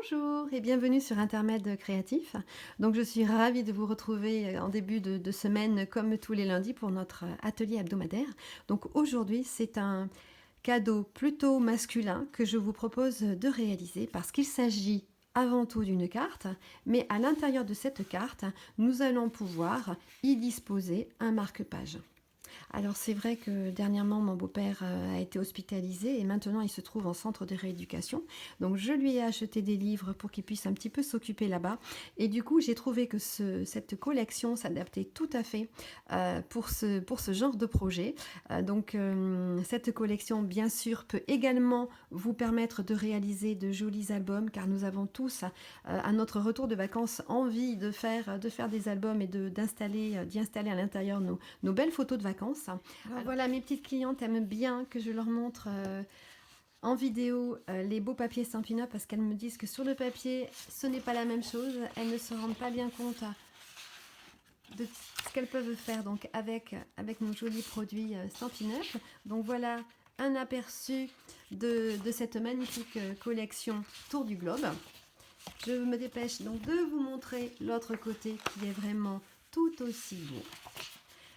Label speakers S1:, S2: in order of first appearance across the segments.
S1: Bonjour et bienvenue sur Intermède Créatif. Donc je suis ravie de vous retrouver en début de semaine comme tous les lundis pour notre atelier hebdomadaire. Donc aujourd'hui c'est un cadeau plutôt masculin que je vous propose de réaliser parce qu'il s'agit avant tout d'une carte, mais à l'intérieur de cette carte, nous allons pouvoir y disposer un marque-page. Alors c'est vrai que dernièrement mon beau-père a été hospitalisé et maintenant il se trouve en centre de rééducation. Donc je lui ai acheté des livres pour qu'il puisse un petit peu s'occuper là-bas. Et du coup j'ai trouvé que cette collection s'adaptait tout à fait pour ce genre de projet. Cette collection bien sûr peut également vous permettre de réaliser de jolis albums car nous avons tous à notre retour de vacances envie de faire des albums et d'y installer à l'intérieur nos belles photos de vacances. Alors voilà, mes petites clientes aiment bien que je leur montre en vidéo les beaux papiers Stampin' Up parce qu'elles me disent que sur le papier, ce n'est pas la même chose. Elles ne se rendent pas bien compte de ce qu'elles peuvent faire donc avec nos jolis produits Stampin' Up. Donc voilà un aperçu de cette magnifique collection Tour du Globe. Je me dépêche donc de vous montrer l'autre côté qui est vraiment tout aussi beau.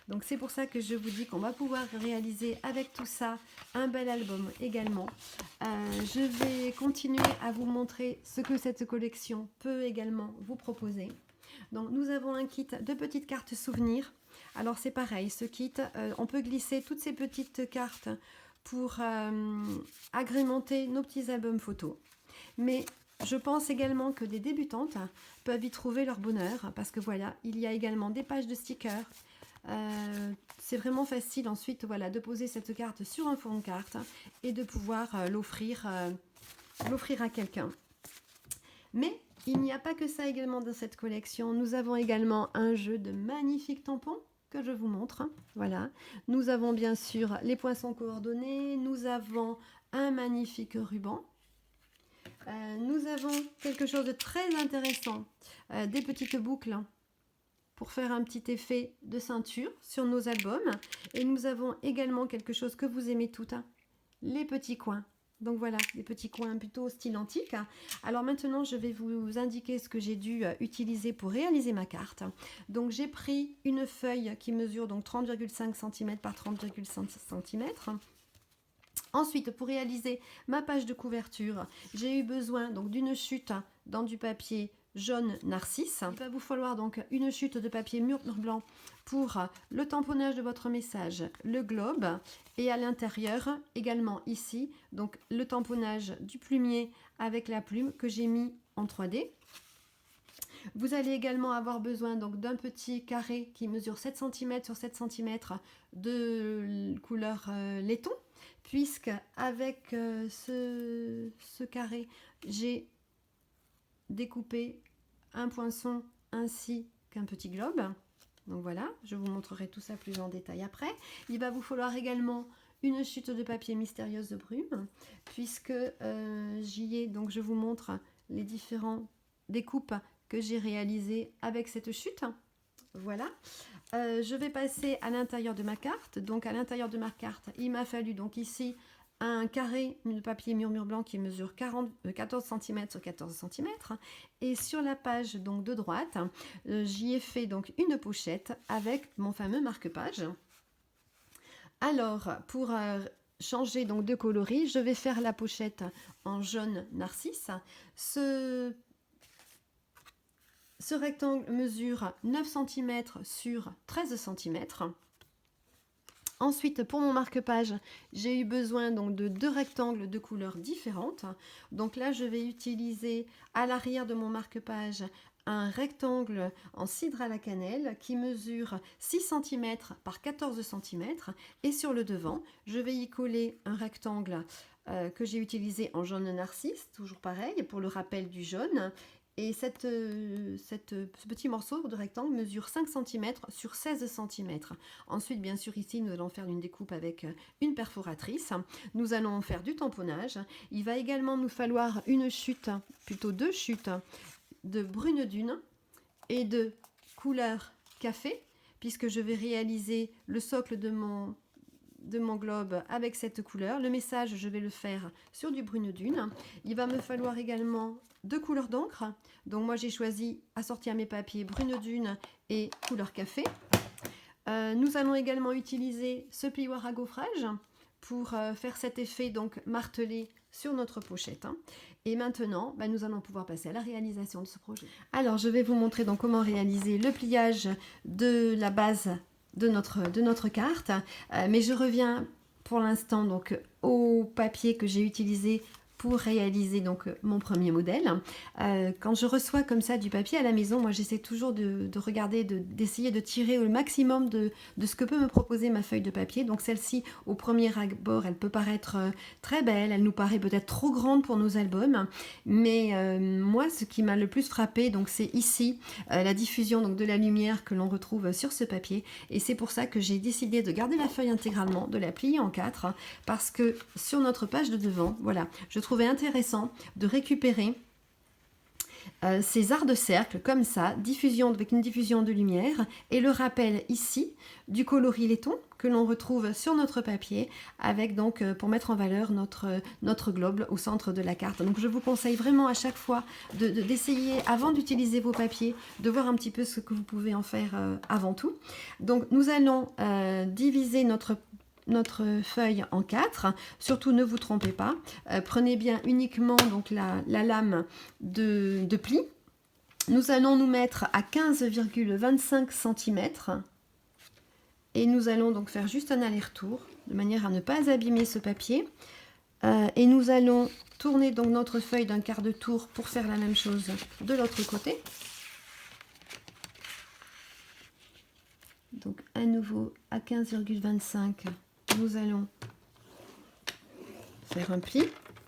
S1: Donc c'est pour ça que je vous dis qu'on va pouvoir réaliser avec tout ça un bel album également. Je vais continuer à vous montrer ce que cette collection peut également vous proposer. Donc nous avons un kit de petites cartes souvenirs. Alors c'est pareil, ce kit, on peut glisser toutes ces petites cartes pour agrémenter nos petits albums photos. Mais je pense également que des débutantes peuvent y trouver leur bonheur parce que voilà, il y a également des pages de stickers. C'est vraiment facile ensuite voilà, de poser cette carte sur un fond de carte et de pouvoir l'offrir à quelqu'un. Mais il n'y a pas que ça également dans cette collection. Nous avons également un jeu de magnifiques tampons que je vous montre. Voilà. Nous avons bien sûr les poinçons coordonnés. Nous avons un magnifique ruban. Nous avons quelque chose de très intéressant. Des petites boucles pour faire un petit effet de ceinture sur nos albums. Et nous avons également quelque chose que vous aimez toutes, les petits coins. Donc voilà, des petits coins plutôt style antique. Alors maintenant, je vais vous indiquer ce que j'ai dû utiliser pour réaliser ma carte. Donc j'ai pris une feuille qui mesure donc 30,5 cm par 30,5 cm. Ensuite, pour réaliser ma page de couverture, j'ai eu besoin donc d'une chute dans du papier jaune narcisse. Il va vous falloir donc une chute de papier mûr blanc pour le tamponnage de votre message, le globe, et à l'intérieur également ici, donc le tamponnage du plumier avec la plume que j'ai mis en 3D. Vous allez également avoir besoin donc d'un petit carré qui mesure 7 cm sur 7 cm de couleur laiton, puisque avec ce carré, j'ai découpé un poinçon ainsi qu'un petit globe. Donc voilà, je vous montrerai tout ça plus en détail après. Il va vous falloir également une chute de papier mystérieuse de brume, puisque j'y ai, donc je vous montre les différents découpes que j'ai réalisées avec cette chute. Voilà. Je vais passer à l'intérieur de ma carte. Donc à l'intérieur de ma carte, il m'a fallu donc ici un carré de papier murmure blanc qui mesure 14 cm sur 14 cm. Et sur la page donc de droite, j'y ai fait donc une pochette avec mon fameux marque-page. Alors, pour changer donc de coloris, je vais faire la pochette en jaune narcisse. Ce rectangle mesure 9 cm sur 13 cm. Ensuite, pour mon marque-page, j'ai eu besoin donc de deux rectangles de couleurs différentes. Donc là, je vais utiliser à l'arrière de mon marque-page un rectangle en cidre à la cannelle qui mesure 6 cm par 14 cm. Et sur le devant, je vais y coller un rectangle que j'ai utilisé en jaune narcisse, toujours pareil, pour le rappel du jaune. Et ce petit morceau de rectangle mesure 5 cm sur 16 cm. Ensuite, bien sûr, ici, nous allons faire une découpe avec une perforatrice. Nous allons faire du tamponnage. Il va également nous falloir une chute, plutôt deux chutes, de brune dune et de couleur café, puisque je vais réaliser le socle de de mon globe avec cette couleur. Le message, je vais le faire sur du brune dune. Il va me falloir également 2 couleurs d'encre. Donc moi j'ai choisi assortir mes papiers brune dune et couleur café. Nous allons également utiliser ce plioir à gaufrage pour faire cet effet donc martelé sur notre pochette. Et maintenant, nous allons pouvoir passer à la réalisation de ce projet. Alors, je vais vous montrer donc comment réaliser le pliage de la base de notre carte. Mais je reviens pour l'instant donc au papier que j'ai utilisé pour réaliser donc mon premier modèle. Quand je reçois comme ça du papier à la maison, moi j'essaie toujours de regarder, d'essayer de tirer au maximum de ce que peut me proposer ma feuille de papier. Donc celle-ci, au premier abord, elle peut paraître très belle, elle nous paraît peut-être trop grande pour nos albums, mais moi ce qui m'a le plus frappé, donc c'est ici la diffusion donc de la lumière que l'on retrouve sur ce papier, et c'est pour ça que j'ai décidé de garder la feuille intégralement, de la plier en 4, parce que sur notre page de devant, voilà, je trouvais intéressant de récupérer ces arcs de cercle comme ça, avec une diffusion de lumière, et le rappel ici du coloris laiton que l'on retrouve sur notre papier, avec donc pour mettre en valeur notre globe au centre de la carte. Donc je vous conseille vraiment à chaque fois d'essayer, avant d'utiliser vos papiers, de voir un petit peu ce que vous pouvez en faire avant tout. Donc nous allons diviser notre feuille en 4. Surtout ne vous trompez pas, prenez bien uniquement donc la lame de pli. Nous allons nous mettre à 15,25 cm et nous allons donc faire juste un aller-retour de manière à ne pas abîmer ce papier, et nous allons tourner donc notre feuille d'un quart de tour pour faire la même chose de l'autre côté. Donc à nouveau à 15,25, nous allons faire un pli.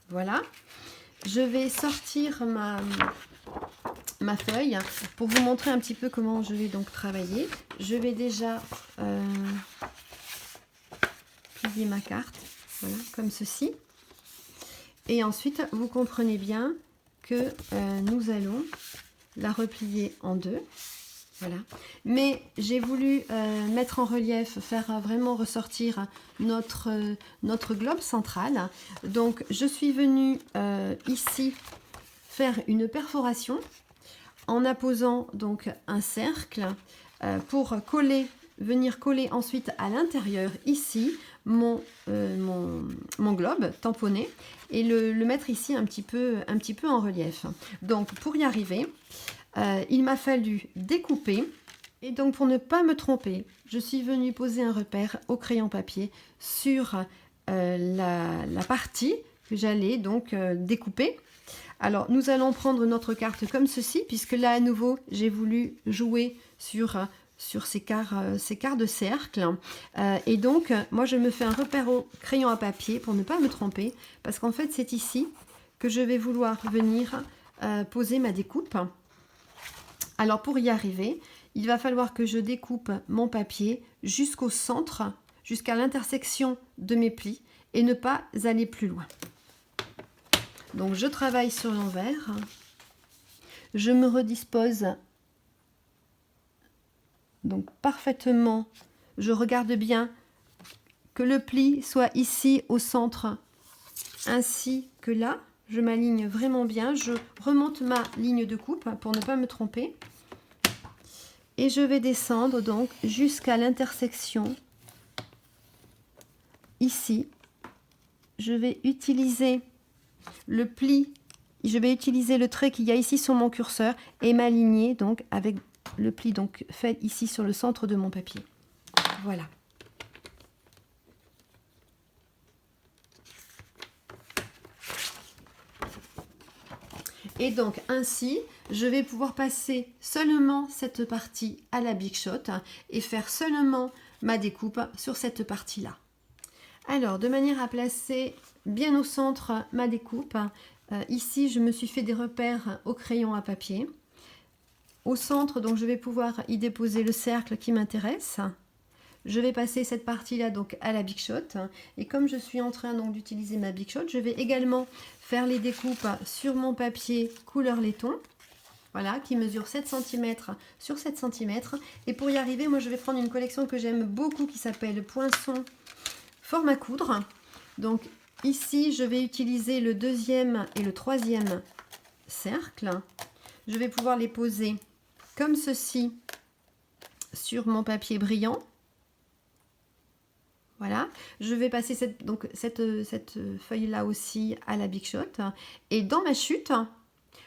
S1: Voilà, je vais sortir ma feuille pour vous montrer un petit peu comment je vais donc travailler. Je vais déjà plier ma carte, voilà, comme ceci, et ensuite vous comprenez bien que nous allons la replier en deux. Voilà. Mais j'ai voulu mettre en relief, faire vraiment ressortir notre globe central. Donc je suis venue ici faire une perforation en apposant donc un cercle pour venir coller ensuite à l'intérieur ici mon globe tamponné et le mettre ici un petit peu en relief. Donc pour y arriver, il m'a fallu découper, et donc pour ne pas me tromper, je suis venue poser un repère au crayon papier sur la partie que j'allais donc découper. Alors nous allons prendre notre carte comme ceci, puisque là à nouveau j'ai voulu jouer sur ces quarts de cercle, et donc moi je me fais un repère au crayon à papier pour ne pas me tromper, parce qu'en fait c'est ici que je vais vouloir venir poser ma découpe. Alors pour y arriver, il va falloir que je découpe mon papier jusqu'au centre, jusqu'à l'intersection de mes plis, et ne pas aller plus loin. Donc je travaille sur l'envers, je me redispose donc parfaitement, je regarde bien que le pli soit ici au centre, ainsi que là. Je m'aligne vraiment bien, je remonte ma ligne de coupe pour ne pas me tromper. Et je vais descendre donc jusqu'à l'intersection. Ici, je vais utiliser le pli, je vais utiliser le trait qu'il y a ici sur mon curseur et m'aligner donc avec le pli donc fait ici sur le centre de mon papier. Voilà. Et donc ainsi, je vais pouvoir passer seulement cette partie à la Big Shot et faire seulement ma découpe sur cette partie-là. Alors, de manière à placer bien au centre ma découpe, ici je me suis fait des repères au crayon à papier. Au centre, donc je vais pouvoir y déposer le cercle qui m'intéresse. Je vais passer cette partie-là donc à la Big Shot, et comme je suis en train donc d'utiliser ma Big Shot, je vais également faire les découpes sur mon papier couleur laiton, voilà, qui mesure 7 cm sur 7 cm. Et pour y arriver, moi je vais prendre une collection que j'aime beaucoup qui s'appelle Poinçon forme à coudre. Donc ici, je vais utiliser le deuxième et le troisième cercle. Je vais pouvoir les poser comme ceci sur mon papier brillant. Voilà, je vais passer cette feuille-là aussi à la Big Shot. Et dans ma chute,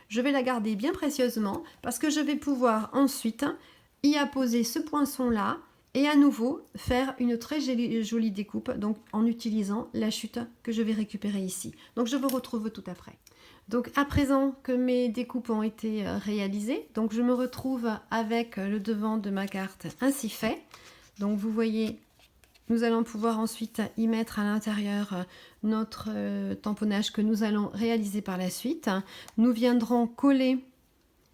S1: je vais la garder bien précieusement parce que je vais pouvoir ensuite y apposer ce poinçon-là et à nouveau faire une très jolie découpe donc en utilisant la chute que je vais récupérer ici. Donc je vous retrouve tout après. Donc à présent que mes découpes ont été réalisées, donc je me retrouve avec le devant de ma carte ainsi fait. Donc vous voyez, nous allons pouvoir ensuite y mettre à l'intérieur notre tamponnage que nous allons réaliser par la suite. Nous viendrons coller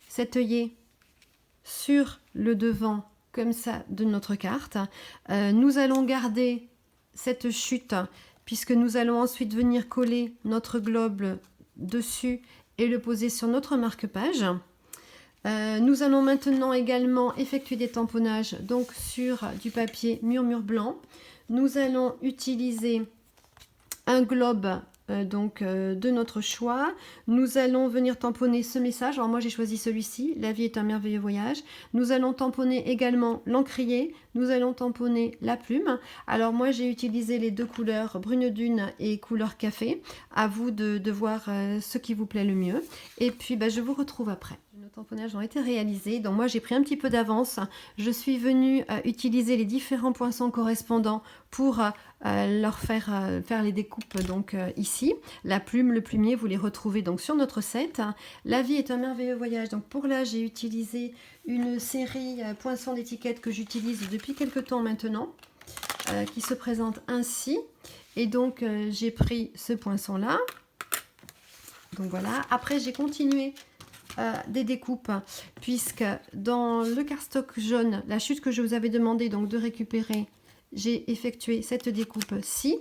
S1: cet œillet sur le devant comme ça de notre carte. Nous allons garder cette chute puisque nous allons ensuite venir coller notre globe dessus et le poser sur notre marque-page. Nous allons maintenant également effectuer des tamponnages donc sur du papier murmure blanc. Nous allons utiliser un globe de notre choix. Nous allons venir tamponner ce message. Alors moi j'ai choisi celui-ci, la vie est un merveilleux voyage. Nous allons tamponner également l'encrier. Nous allons tamponner la plume. Alors moi j'ai utilisé les deux couleurs brune dune et couleur café. À vous de voir ce qui vous plaît le mieux. Et puis je vous retrouve après. Nos tamponnages ont été réalisés, donc moi j'ai pris un petit peu d'avance. Je suis venue utiliser les différents poinçons correspondants pour leur faire les découpes donc ici. La plume, le plumier, vous les retrouvez donc sur notre set. La vie est un merveilleux voyage, donc pour là j'ai utilisé une série poinçons d'étiquette que j'utilise depuis quelques temps maintenant, qui se présente ainsi. Et donc j'ai pris ce poinçon là. Donc voilà, après j'ai continué des découpes puisque dans le cardstock jaune, la chute que je vous avais demandé donc de récupérer, j'ai effectué cette découpe-ci.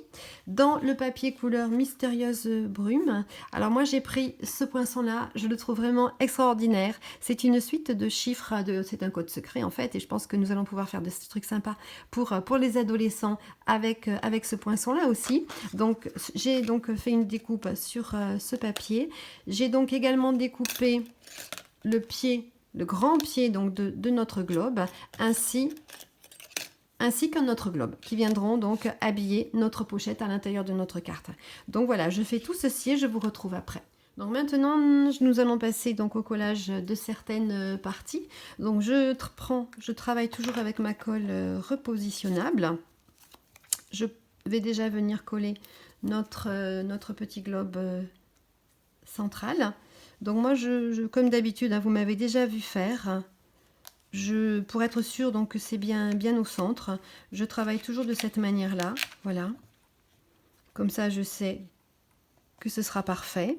S1: Dans le papier couleur mystérieuse brume, alors moi j'ai pris ce poinçon-là, je le trouve vraiment extraordinaire. C'est une suite de chiffres, c'est un code secret en fait, et je pense que nous allons pouvoir faire des trucs sympas pour les adolescents avec ce poinçon-là aussi. Donc j'ai donc fait une découpe sur ce papier. J'ai donc également découpé le pied, le grand pied donc de notre globe, ainsi qu'un autre globe, qui viendront donc habiller notre pochette à l'intérieur de notre carte. Donc voilà, je fais tout ceci et je vous retrouve après. Donc maintenant, nous allons passer donc au collage de certaines parties. Donc je travaille toujours avec ma colle repositionnable. Je vais déjà venir coller notre petit globe central. Donc moi, comme d'habitude, vous m'avez déjà vu faire. Pour être sûre donc que c'est bien au centre, je travaille toujours de cette manière-là. Voilà. Comme ça, je sais que ce sera parfait.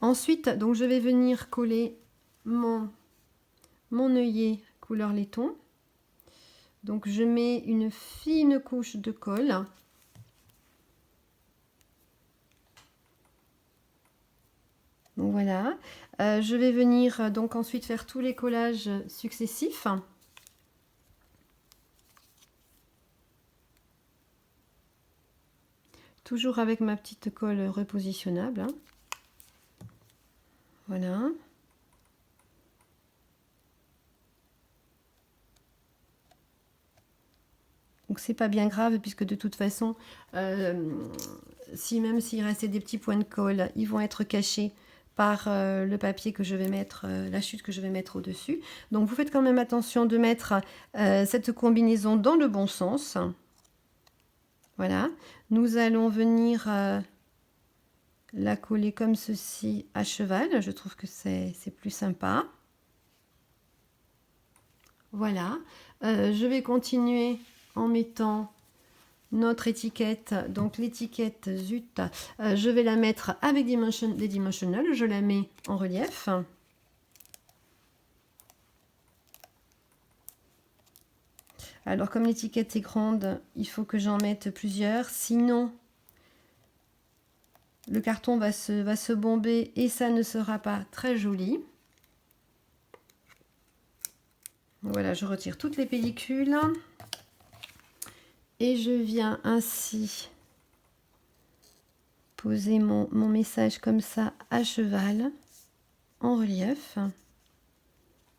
S1: Ensuite, donc je vais venir coller mon œillet couleur laiton. Donc je mets une fine couche de colle. Donc voilà, je vais venir donc ensuite faire tous les collages successifs. Toujours avec ma petite colle repositionnable. Voilà. Donc c'est pas bien grave puisque de toute façon, même s'il restait des petits points de colle, ils vont être cachés par le papier que je vais mettre, la chute que je vais mettre au-dessus. Donc vous faites quand même attention de mettre cette combinaison dans le bon sens. Voilà. Nous allons venir la coller comme ceci à cheval. Je trouve que c'est plus sympa. Voilà. Je vais continuer en mettant notre étiquette, donc l'étiquette Zut, je vais la mettre avec des dimensionals, je la mets en relief. Alors comme l'étiquette est grande, il faut que j'en mette plusieurs, sinon le carton va se bomber et ça ne sera pas très joli. Voilà, je retire toutes les pellicules. Et je viens ainsi poser mon message comme ça à cheval en relief.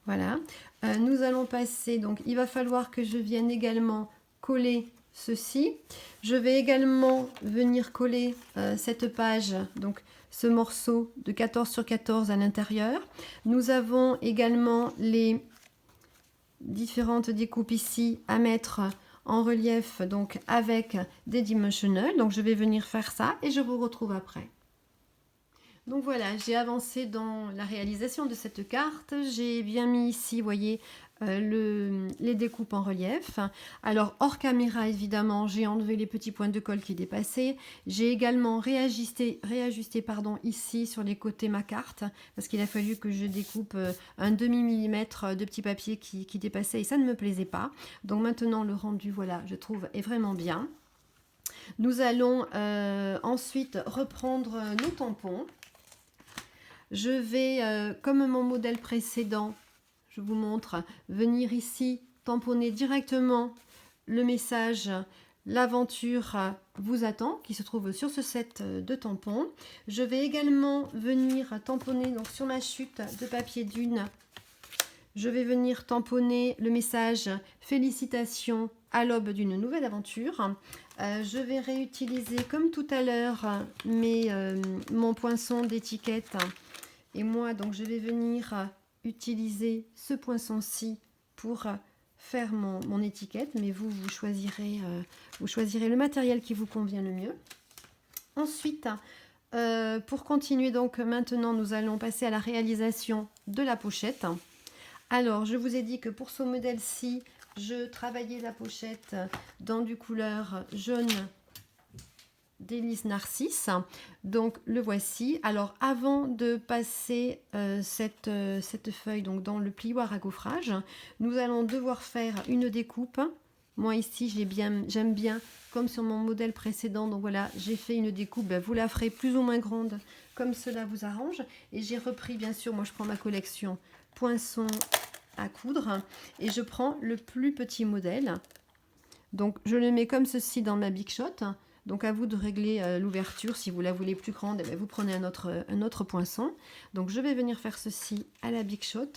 S1: Voilà. Nous allons passer, donc il va falloir que je vienne également coller ceci. Je vais également venir coller cette page, donc ce morceau de 14 sur 14 à l'intérieur. Nous avons également les différentes découpes ici à mettre en relief, donc avec des dimensionals. Donc je vais venir faire ça et je vous retrouve après. Donc voilà, j'ai avancé dans la réalisation de cette carte. J'ai bien mis ici, vous voyez, les découpes en relief. Alors hors caméra, évidemment, j'ai enlevé les petits points de colle qui dépassaient. J'ai également réajusté ici sur les côtés ma carte, parce qu'il a fallu que je découpe un demi-millimètre de petit papier qui dépassait et ça ne me plaisait pas. Donc maintenant, le rendu, voilà, je trouve, est vraiment bien. Nous allons ensuite reprendre nos tampons. Je vais, comme mon modèle précédent, je vous montre, venir ici tamponner directement le message « L'aventure vous attend » qui se trouve sur ce set de tampons. Je vais également venir tamponner donc, sur ma chute de papier dune. Je vais venir tamponner le message « Félicitations à l'aube d'une nouvelle aventure ». Je vais réutiliser comme tout à l'heure mon poinçon d'étiquette. Et moi, donc, je vais venir utiliser ce poinçon-ci pour faire mon étiquette. Mais vous choisirez le matériel qui vous convient le mieux. Ensuite, pour continuer, donc, maintenant, nous allons passer à la réalisation de la pochette. Alors, je vous ai dit que pour ce modèle-ci, je travaillais la pochette dans du couleur jaune Délice Narcisse, donc le voici. Alors avant de passer cette feuille donc dans le plioir à gaufrage, nous allons devoir faire une découpe. Moi ici j'aime bien comme sur mon modèle précédent, donc voilà, j'ai fait une découpe. Ben, vous la ferez plus ou moins grande comme cela vous arrange. Et j'ai repris, bien sûr, moi je prends ma collection poinçon à coudre et je prends le plus petit modèle. Donc je le mets comme ceci dans ma Big Shot. Donc à vous de régler l'ouverture, si vous la voulez plus grande, eh bien, vous prenez un autre poinçon. Donc je vais venir faire ceci à la Big Shot.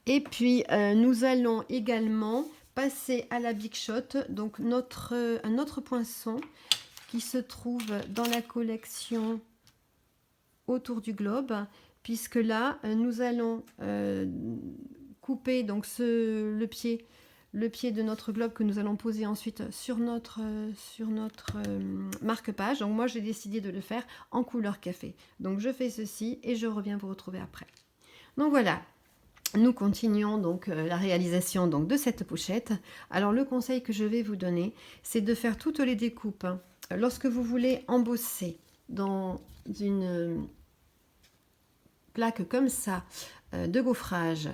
S1: Et puis nous allons également passer à la Big Shot, donc un autre poinçon qui se trouve dans la collection autour du globe, puisque là nous allons couper donc le pied de notre globe que nous allons poser ensuite sur notre marque-page. Donc moi j'ai décidé de le faire en couleur café. Donc je fais ceci et je reviens vous retrouver après. Donc voilà, nous continuons donc la réalisation donc, de cette pochette. Alors le conseil que je vais vous donner, c'est de faire toutes les découpes. Lorsque vous voulez embosser dans une plaque comme ça de gaufrage,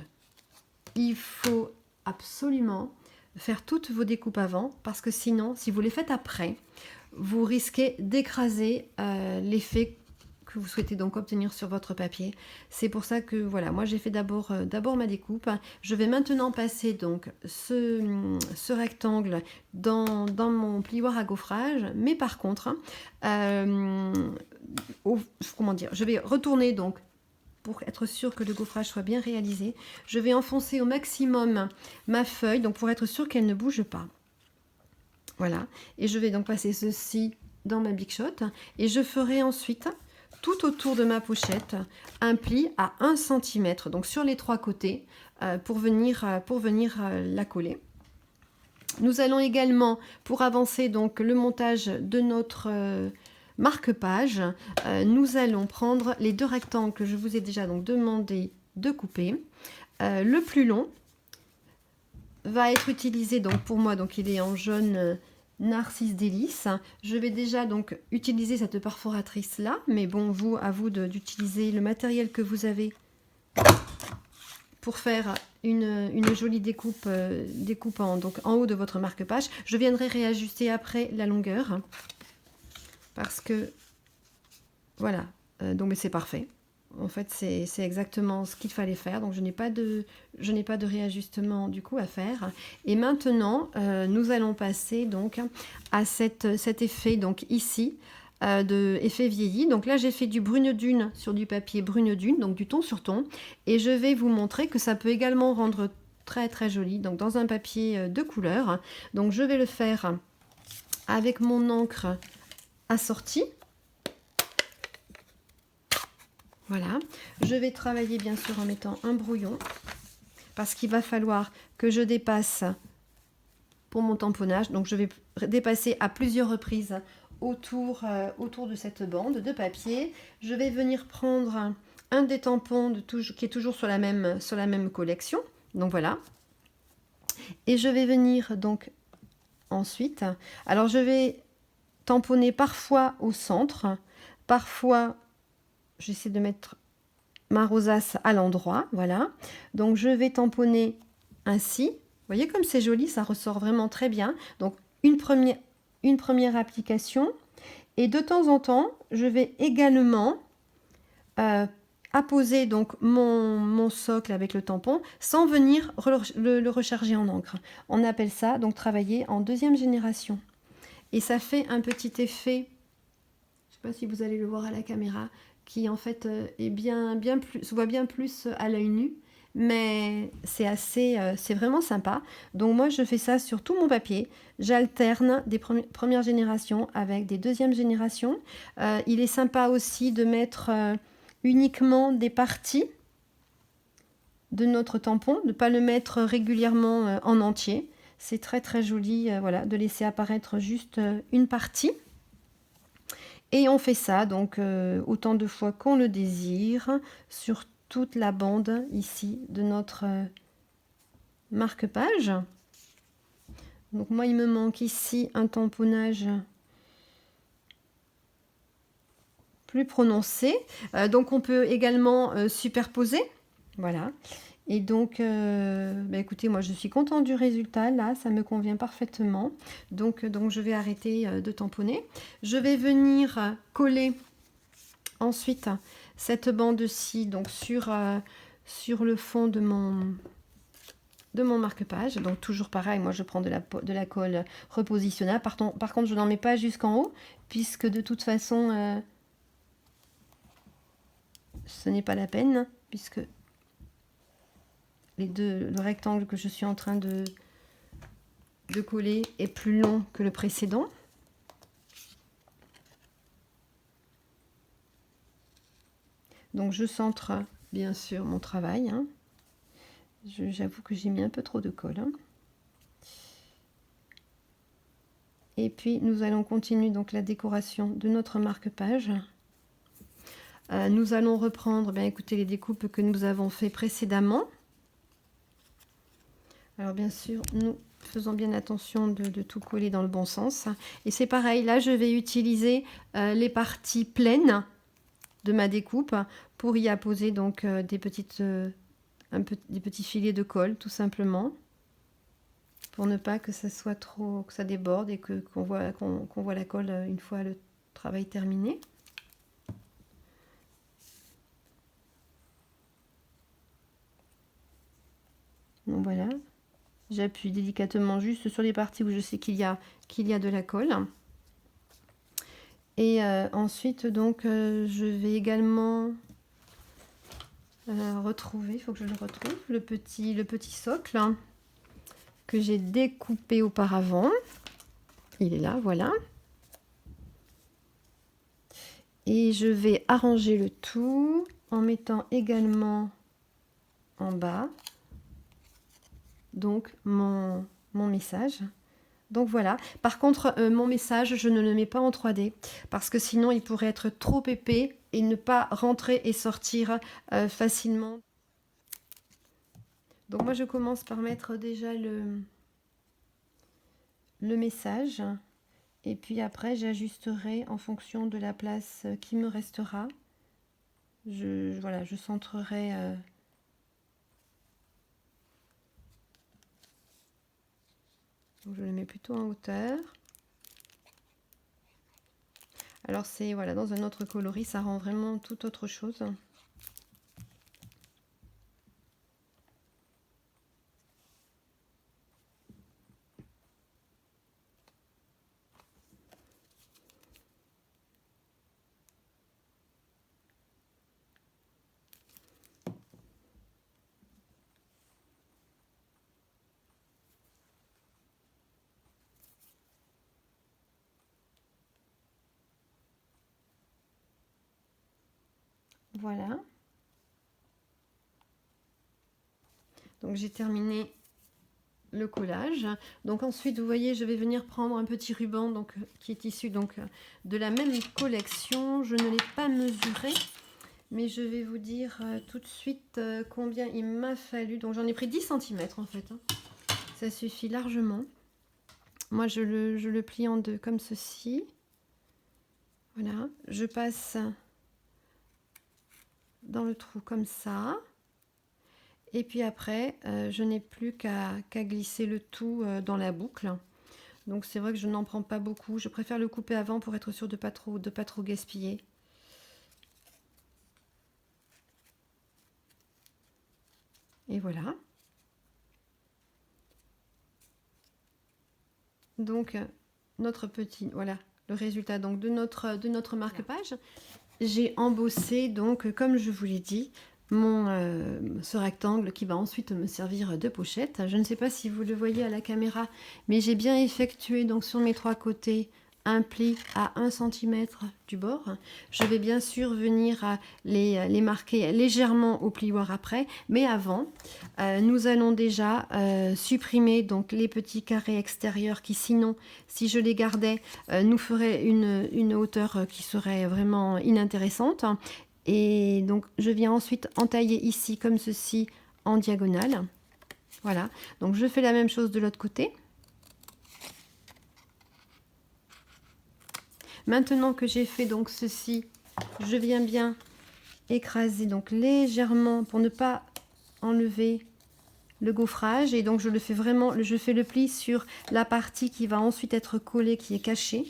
S1: il faut absolument faire toutes vos découpes avant, parce que sinon, si vous les faites après, vous risquez d'écraser l'effet que vous souhaitez donc obtenir sur votre papier. C'est pour ça que voilà, moi j'ai fait d'abord ma découpe. Je vais maintenant passer donc ce rectangle dans mon plioir à gaufrage, mais par contre, comment dire, je vais retourner donc pour être sûr que le gaufrage soit bien réalisé. Je vais enfoncer au maximum ma feuille, donc pour être sûr qu'elle ne bouge pas. Voilà, et je vais donc passer ceci dans ma Big Shot, et je ferai ensuite tout autour de ma pochette un pli à 1 cm, donc sur les 3 côtés, pour venir la coller. Nous allons également, pour avancer donc le montage de notre marque-page, nous allons prendre les 2 rectangles que je vous ai déjà donc demandé de couper. Le plus long va être utilisé donc pour moi, donc il est en jaune Narcisse Délice. Je vais déjà donc utiliser cette perforatrice là, mais bon, à vous d'utiliser le matériel que vous avez pour faire une jolie découpe, donc en haut de votre marque-page. Je viendrai réajuster après la longueur, parce que voilà, donc mais c'est parfait. En fait, c'est exactement ce qu'il fallait faire. Donc, je n'ai pas de réajustement du coup à faire. Et maintenant, nous allons passer donc à cet effet donc ici de effet vieilli. Donc là, j'ai fait du brune dune sur du papier brune dune, donc du ton sur ton. Et je vais vous montrer que ça peut également rendre très très joli. Donc dans un papier de couleur. Donc je vais le faire avec mon encre assortie. Voilà, je vais travailler bien sûr en mettant un brouillon parce qu'il va falloir que je dépasse pour mon tamponnage. Donc je vais dépasser à plusieurs reprises autour de cette bande de papier. Je vais venir prendre un des tampons qui est toujours sur la même collection. Donc voilà. Et je vais venir donc ensuite. Alors je vais tamponner parfois au centre, parfois j'essaie de mettre ma rosace à l'endroit, voilà. Donc je vais tamponner ainsi. Vous voyez comme c'est joli, ça ressort vraiment très bien. Donc une première application. Et de temps en temps, je vais également apposer donc mon socle avec le tampon sans venir le recharger en encre. On appelle ça donc travailler en deuxième génération. Et ça fait un petit effet, je ne sais pas si vous allez le voir à la caméra, qui en fait est bien plus, se voit bien plus à l'œil nu, mais c'est vraiment sympa. Donc moi je fais ça sur tout mon papier. J'alterne des premières générations avec des deuxièmes générations. Il est sympa aussi de mettre uniquement des parties de notre tampon, de ne pas le mettre régulièrement en entier. C'est très très joli, voilà, de laisser apparaître juste une partie. Et on fait ça donc autant de fois qu'on le désire sur toute la bande ici de notre marque-page. Donc moi il me manque ici un tamponnage plus prononcé. Donc on peut également superposer. Voilà. Et donc, écoutez, moi je suis contente du résultat, là, ça me convient parfaitement. Donc je vais arrêter de tamponner. Je vais venir coller ensuite cette bande-ci donc sur le fond de mon marque-page. Donc toujours pareil, moi je prends de la colle repositionnable. Par contre, je n'en mets pas jusqu'en haut, puisque de toute façon, ce n'est pas la peine, puisque le rectangle que je suis en train de coller est plus long que le précédent. Donc je centre bien sûr mon travail. Hein. J'avoue que j'ai mis un peu trop de colle. Hein. Et puis nous allons continuer donc la décoration de notre marque-page. Nous allons reprendre, écoutez, les découpes que nous avons fait précédemment. Alors bien sûr, nous faisons bien attention de tout coller dans le bon sens. Et c'est pareil, là je vais utiliser les parties pleines de ma découpe pour y apposer donc des petits filets de colle tout simplement, pour ne pas que ça soit trop, que ça déborde et qu'on voit la colle une fois le travail terminé. Donc voilà, j'appuie délicatement juste sur les parties où je sais qu'il y a de la colle. Et ensuite donc je vais également retrouver, il faut que je le retrouve, le petit socle que j'ai découpé auparavant. Il est là, voilà. Et je vais arranger le tout en mettant également en bas donc mon message. Donc voilà. Par contre, mon message, je ne le mets pas en 3D parce que sinon il pourrait être trop épais et ne pas rentrer et sortir facilement. Donc moi je commence par mettre déjà le message et puis après j'ajusterai en fonction de la place qui me restera. Voilà, je centrerai donc je le mets plutôt en hauteur. Alors c'est, voilà, dans un autre coloris, ça rend vraiment tout autre chose. Voilà. Donc j'ai terminé le collage. Donc ensuite, vous voyez, je vais venir prendre un petit ruban donc, qui est issu donc, de la même collection. Je ne l'ai pas mesuré, mais je vais vous dire tout de suite combien il m'a fallu. Donc j'en ai pris 10 cm en fait. Hein. Ça suffit largement. Moi, je le plie en deux comme ceci. Voilà. Je passe dans le trou comme ça. Et puis après, je n'ai plus qu'à glisser le tout dans la boucle. Donc c'est vrai que je n'en prends pas beaucoup. Je préfère le couper avant pour être sûr de pas trop gaspiller. Et voilà. Donc notre petit, voilà, le résultat donc de notre marque-page. J'ai embossé donc comme je vous l'ai dit ce rectangle qui va ensuite me servir de pochette. Je ne sais pas si vous le voyez à la caméra, mais j'ai bien effectué donc sur mes 3 côtés un pli à 1 cm du bord. Je vais bien sûr venir les marquer légèrement au plioir après, mais avant, nous allons déjà supprimer donc les petits carrés extérieurs qui sinon, si je les gardais, nous feraient une hauteur qui serait vraiment inintéressante. Et donc je viens ensuite entailler ici comme ceci en diagonale. Voilà, donc je fais la même chose de l'autre côté. Maintenant que j'ai fait donc ceci, je viens bien écraser donc légèrement pour ne pas enlever le gaufrage, et donc je le fais vraiment, je fais le pli sur la partie qui va ensuite être collée, qui est cachée.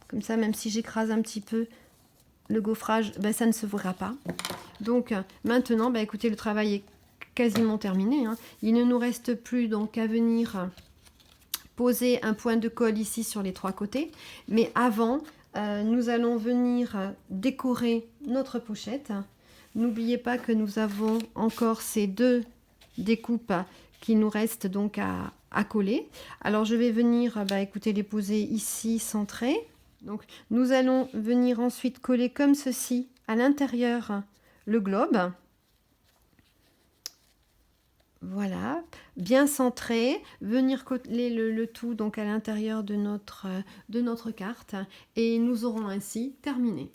S1: Comme ça, même si j'écrase un petit peu le gaufrage, ben, ça ne se verra pas. Donc maintenant, ben, écoutez, le travail est quasiment terminé. Hein. Il ne nous reste plus donc à venir poser un point de colle ici sur les 3 côtés. Mais avant, nous allons venir décorer notre pochette. N'oubliez pas que nous avons encore ces 2 découpes qui nous restent donc à coller. Alors je vais venir, bah, écoutez, les poser ici centrées. Donc nous allons venir ensuite coller comme ceci à l'intérieur le globe. Voilà, bien centré, venir coller le tout donc à l'intérieur de notre carte, et nous aurons ainsi terminé.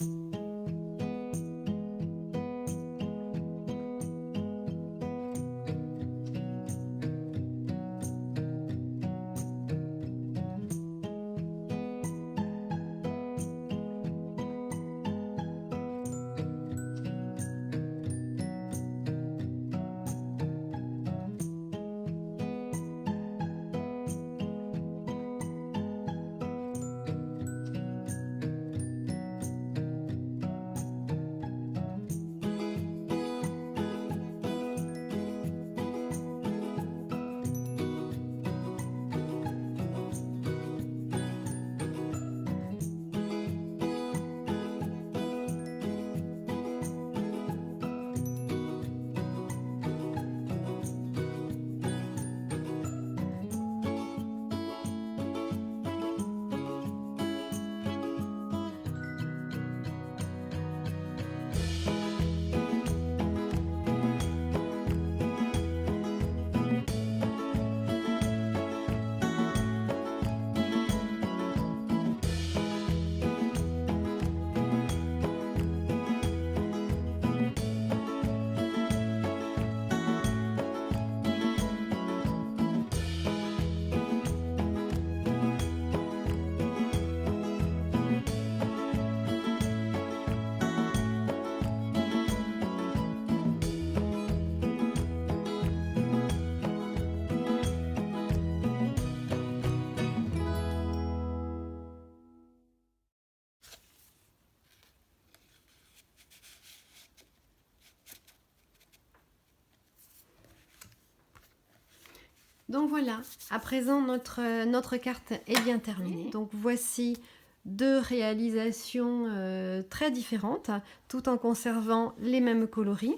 S1: Donc voilà, à présent notre carte est bien terminée. Donc voici 2 réalisations très différentes, tout en conservant les mêmes coloris.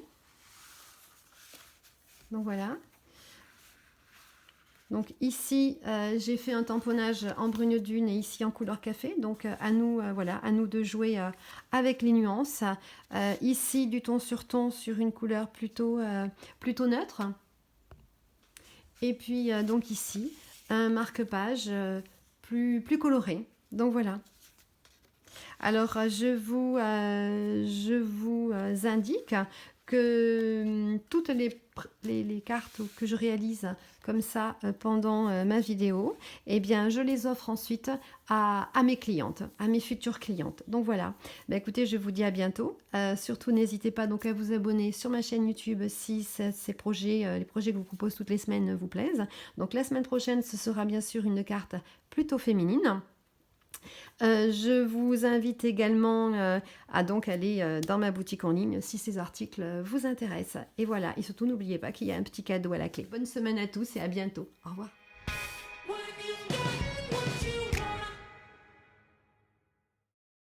S1: Donc voilà. Donc ici, j'ai fait un tamponnage en brune dune et ici en couleur café. Donc à nous, voilà, à nous de jouer avec les nuances. Ici, du ton sur une couleur plutôt neutre. Et puis donc ici, un marque-page plus coloré. Donc voilà. Alors, je vous indique que toutes les cartes que je réalise comme ça pendant ma vidéo, eh bien, je les offre ensuite à mes clientes, à mes futures clientes. Donc voilà. Bah, écoutez, je vous dis à bientôt. Surtout, n'hésitez pas donc à vous abonner sur ma chaîne YouTube si les projets que je vous propose toutes les semaines vous plaisent. Donc la semaine prochaine, ce sera bien sûr une carte plutôt féminine. Je vous invite également à donc aller dans ma boutique en ligne si ces articles vous intéressent. Et voilà, et surtout n'oubliez pas qu'il y a un petit cadeau à la clé. Bonne semaine à tous et à bientôt. Au revoir.